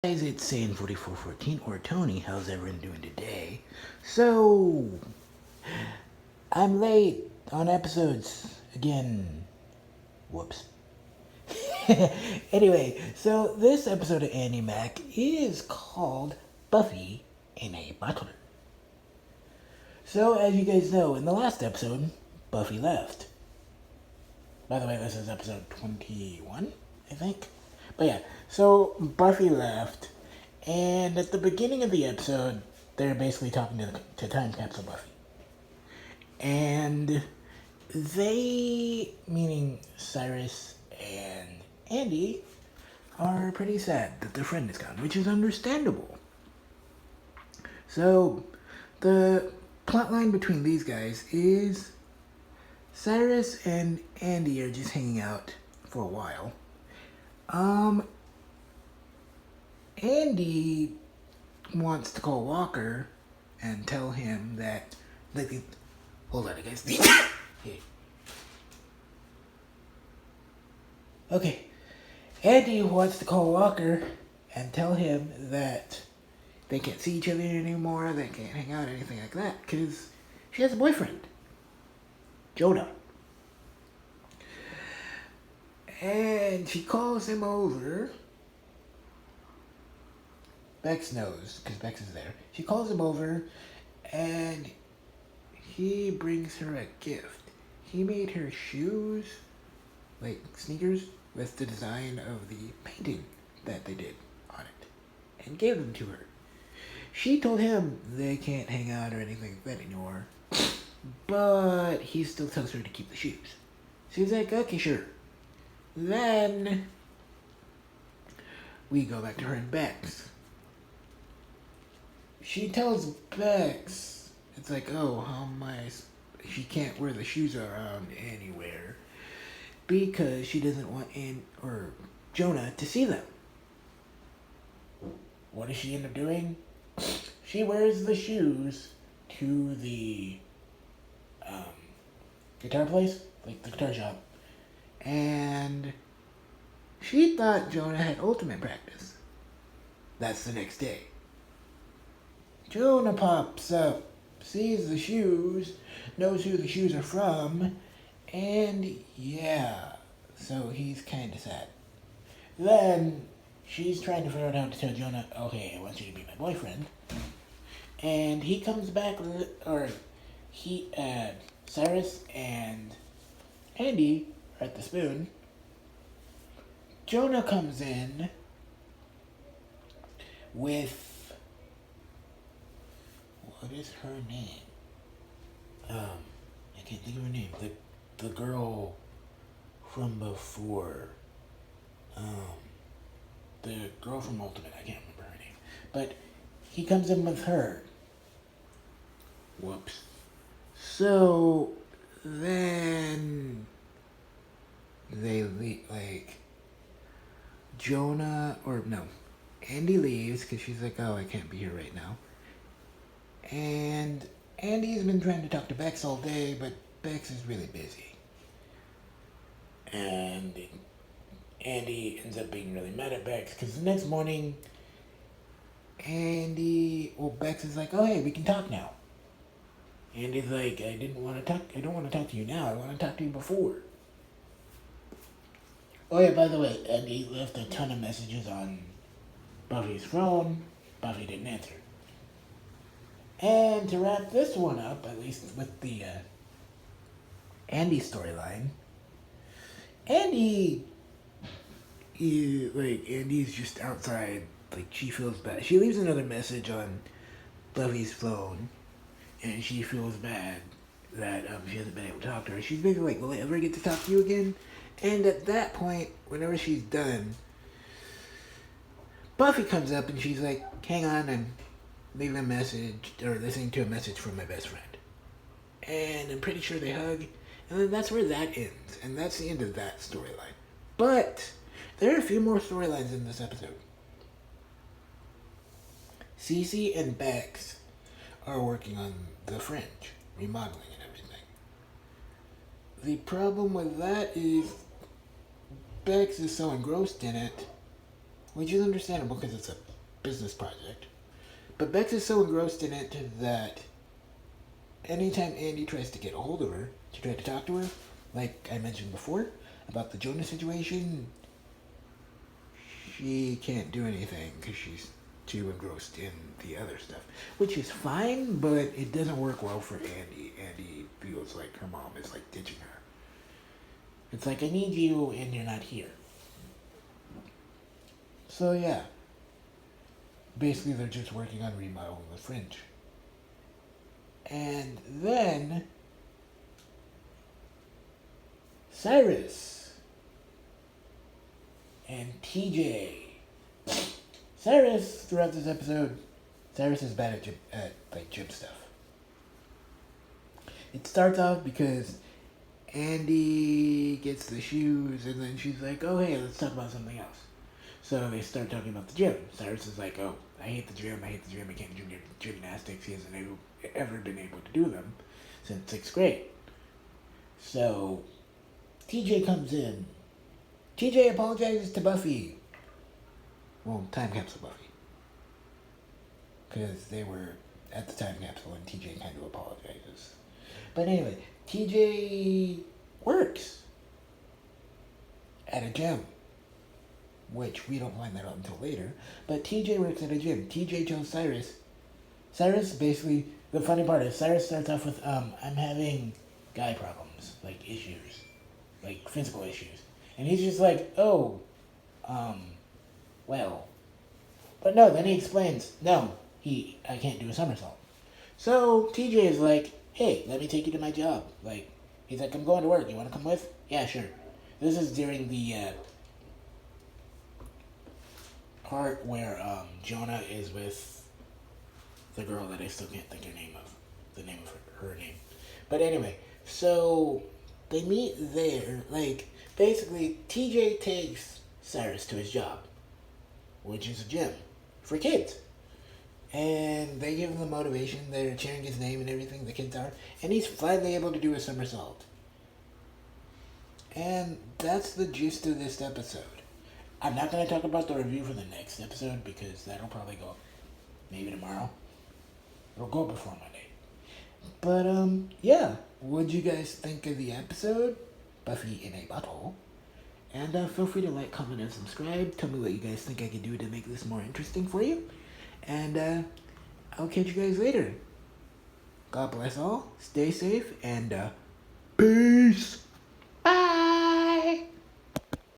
Guys, it's Saiyan 4414 or Tony. How's everyone doing today? So, I'm late on episodes again. Whoops. Anyway, so this episode of Andi Mack is called Buffy in a Bottle. So, as you guys know, in the last episode, Buffy left. By the way, this is episode 21, I think. But yeah, so Buffy left, and at the beginning of the episode, they're basically talking to Time Capsule Buffy. And they, meaning Cyrus and Andi, are pretty sad that their friend is gone, which is understandable. So, the plotline between these guys is Cyrus and Andi are just hanging out for a while. Andi wants to call Walker and tell him that, hold on, guys. Okay. Andi wants to call Walker and tell him that they can't see each other anymore, they can't hang out, anything like that, because she has a boyfriend, Jonah. And she calls him over. Becks knows, because Becks is there. She calls him over, and he brings her a gift. He made her shoes, like sneakers, with the design of the painting that they did on it, and gave them to her. She told him they can't hang out or anything like that anymore, but he still tells her to keep the shoes. She's like, okay, sure. Then we go back to her and Becks. She tells Becks, it's like, oh, how am I? She can't wear the shoes around anywhere because she doesn't want Jonah to see them. What does she end up doing? She wears the shoes to the guitar place, like the guitar shop. And she thought Jonah had ultimate practice. That's the next day. Jonah pops up, sees the shoes, knows who the shoes are from, and yeah, so he's kind of sad. Then she's trying to figure out how to tell Jonah, okay, I want you to be my boyfriend. And he comes back, Cyrus and Andi at the spoon. Jonah comes in with, what is her name? I can't think of her name. The girl from before. The girl from Ultimate. I can't remember her name. But he comes in with her. Whoops. So then they leave, Andi leaves because she's like, oh, I can't be here right now. And Andy's been trying to talk to Becks all day, but Becks is really busy. And Andi ends up being really mad at Becks because the next morning, Becks is like, oh, hey, we can talk now. Andy's like, I don't want to talk to you now, I want to talk to you before. Oh yeah, by the way, Andi left a ton of messages on Buffy's phone. Buffy didn't answer. And to wrap this one up, at least with the Andi storyline, Andi's just outside, like she feels bad. She leaves another message on Buffy's phone, and she feels bad that she hasn't been able to talk to her. She's basically like, will I ever get to talk to you again? And at that point, whenever she's done, Buffy comes up and she's like, hang on, I'm leaving a message, or listening to a message from my best friend. And I'm pretty sure they hug, and then that's where that ends. And that's the end of that storyline. But there are a few more storylines in this episode. Cece and Becks are working on the Fringe, remodeling and everything. The problem with that is Becks is so engrossed in it, which is understandable because it's a business project. But Bex is so engrossed in it that anytime Andi tries to get a hold of her to try to talk to her, like I mentioned before about the Jonah situation, she can't do anything because she's too engrossed in the other stuff, which is fine, but it doesn't work well for Andi. Andi feels like her mom is like ditching her. It's like, I need you and you're not here. So yeah, basically they're just working on remodeling the fringe. And then Cyrus and TJ. Cyrus, throughout this episode, Cyrus is bad at gym stuff. It starts off because Andi gets the shoes, and then she's like, "Oh hey, let's talk about something else." So they start talking about the gym. Cyrus is like, "Oh, I hate the gym. I can't do gymnastics. He hasn't ever been able to do them since 6th grade." So TJ comes in. TJ apologizes to Buffy. Well, time capsule Buffy. Because they were at the time capsule and TJ kind of apologizes. But anyway, TJ works at a gym. Which we don't find that out until later. But TJ works at a gym. TJ tells Cyrus. Cyrus basically, the funny part is Cyrus starts off with, I'm having guy problems. Like issues. Like physical issues. And he's just like, oh, well. But no, then he explains, no, I can't do a somersault. So TJ is like, hey, let me take you to my job. Like, he's like, I'm going to work. You want to come with? Yeah, sure. This is during the part where Jonah is with the girl that I still can't think the name of her name. But anyway, so they meet there. Like, basically, TJ takes Cyrus to his job, which is a gym for kids. And they give him the motivation. They're cheering his name and everything, the kids are. And he's finally able to do a somersault. And that's the gist of this episode. I'm not going to talk about the review for the next episode because that'll probably go up maybe tomorrow. It'll go before Monday. But, yeah. What'd you guys think of the episode? Buffy in a Bottle. And feel free to like, comment, and subscribe. Tell me what you guys think I can do to make this more interesting for you. And I'll catch you guys later. God bless all. Stay safe. And peace. Bye.